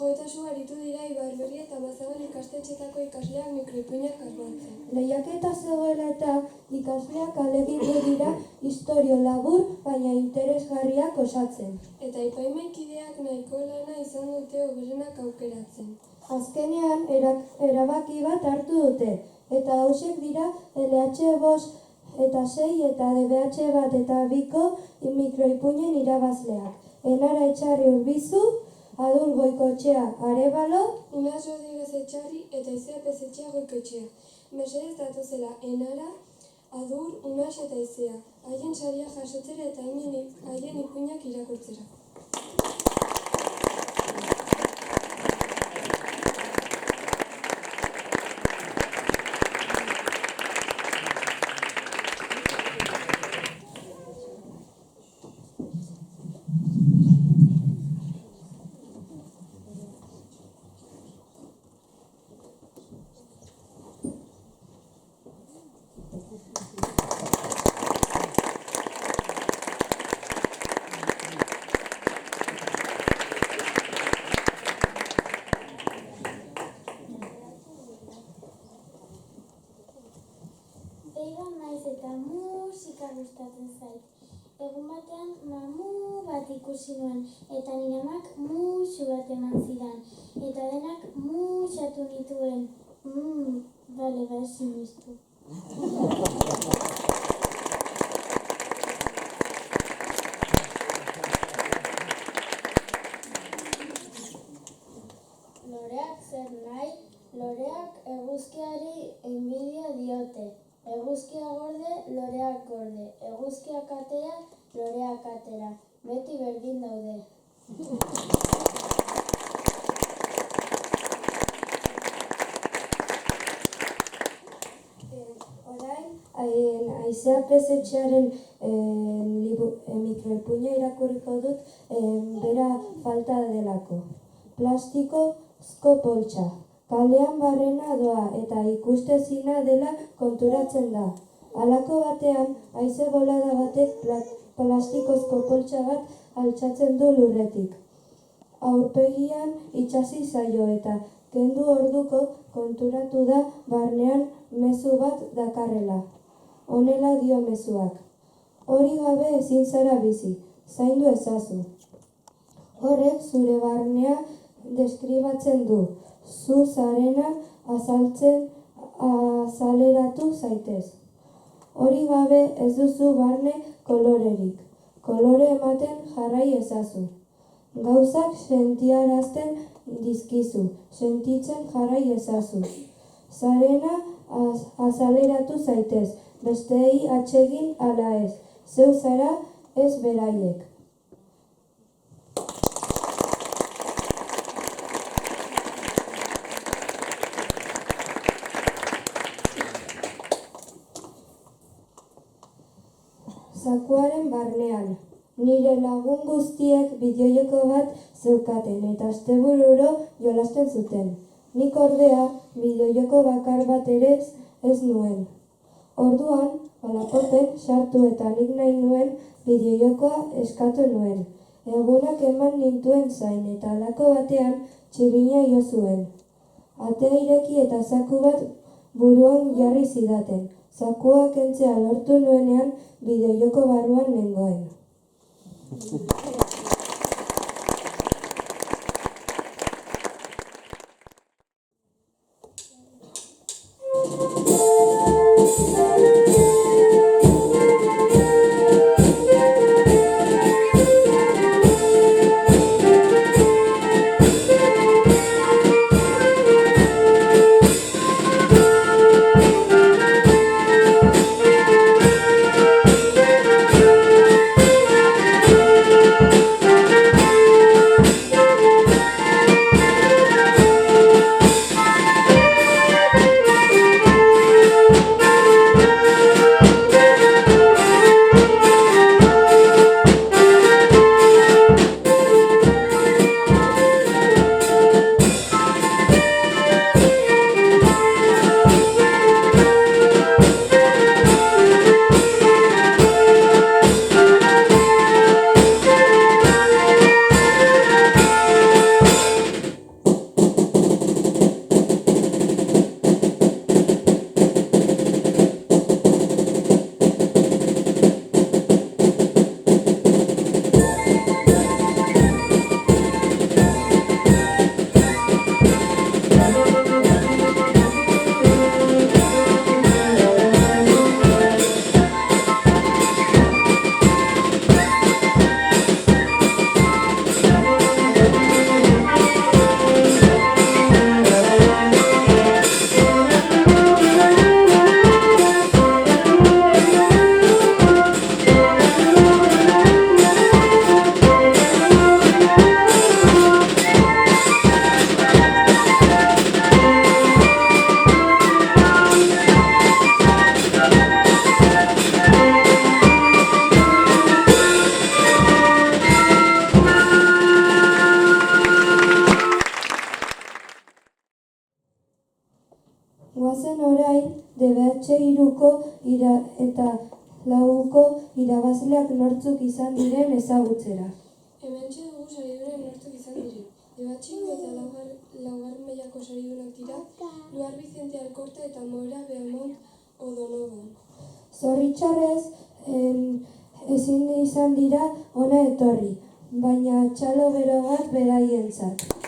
Joetasu aritu dira Ibarberri eta Mazabal ikastetxetako ikasleak mikroipuinak asmatzen. Lehiaketa zegoela eta ikasleak ahalegindu dira istorio labur baina interesgarriak osatzen. Eta epaimahaikideak nahiko lana izan dute hoberenak aukeratzen. Azkenean erabaki bat hartu dute, eta hauexek dira LH5 eta 6 eta DBH1 eta 2ko mikroipuinen irabazleak. Enara Etxarri Urbizu, Adur Goikoetxea Arebalo, Inas Rodriguez Etxarri eta Izea Pezetxea Goikoetxea. Mesedez datozela Enara, Adur, Unas eta Izea. Haien saria jasotzera eta haien ipuinak irakurtzera. Beira naiz eta musika gustatzen zait. Egun batean mamu bat ikusi nuen eta nire amak musu bat eman zidan. Eta denak musatu nituen. Bale, ezin iztu. Loreak zer nahi? Loreak eguzkiari inbidia diote. Eguzkia gorde, loreak gorde. Eguzkiak atera, loreak atera. Beti berdin daude. Orain, Aizea Pezetxearen mikroipuina irakurriko dut bera falta delako. Plastikozko poltsa. Kalean barrena doa eta ikustezina dela konturatzen da. Halako batean, haize bolada batek plastikozko poltsa bat altxatzen du lurretik. Aurpegian itxasi zaio eta kendu orduko konturatu da barnean mezu bat dakarrela. Honela dio mezuak. Hori gabe ezin zara bizi, zaindu ezazu. Horrek zure barnea deskribatzen du. Zu zarena azaleratu zaitez. Hori gabe ez duzu barne kolorerik. Kolore ematen jarrai ezazu. Gauzak sentiarazten dizkizu, sentitzen jarrai ezazu. Zarena azaleratu zaitez, besteei atsegin ala ez. Zeu zara ez beraiek. Zakuaren barnean, nire lagun guztiek bideojoko bat zeukaten eta astebururo jolasten zuten. Nik ordea bideojoko bakar bat ere ez nuen. Orduan, Alakoten sartu eta nik nahi nuen bideojokoa eskatu nuen. Egunak eman nintuen zain eta halako batean txirina jo zuen. Atea ireki eta zaku bat buruan jarri zidaten. Zakua kentzea lortu nuenean bideojoko barruan nengoen. Goazen orain DBH3ko eta 4ko irabazleak nortzuk izan diren ezagutzera. Hementxe dugu saridunen nortzuk izan diren. DBH3 eta laugarren mailako saridunak dira Luar Vicente Alkorta eta Moera Beamont O'Donovan. Zorritxarrez, ezin izan dira hona etorri, baina txalo bero bat beraientzat.